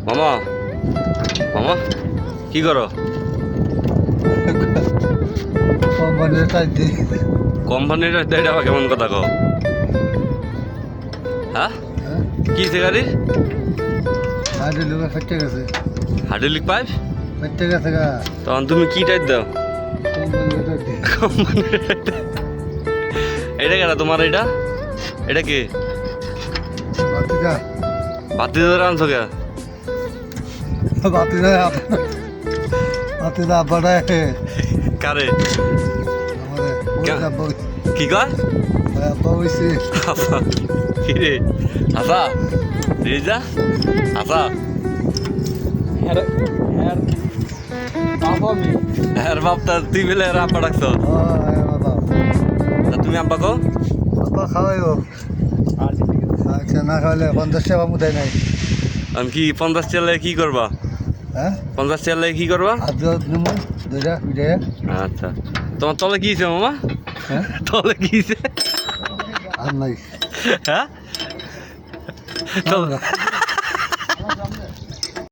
মামা মামা কি করো? কোম্পানির এটা আবার কেমন কথা কও? হ্যাঁ কি সে গাড়ি? হাইড্রোলিক পাইপ তখন তুমি কি টাইপ দাও? এটা কেন তোমার? এটা কি বাতি ধরে আনছো কে? কারে কি কয়? কি রে আসা রিজা আসা হ্যাঁ বাপটা তুই বলে আব্বা ডাকছো? তুমি আব্বা কো? আচ্ছা না খাওয়ালে 50 টাকা মুদাই নাই। আমি কি 50 চালে কি করবা? হ্যাঁ 50 চালে কি করবা? আচ্ছা তোমার তলে কি মামা? হ্যাঁ তলে কি আর নাই হ্যাঁ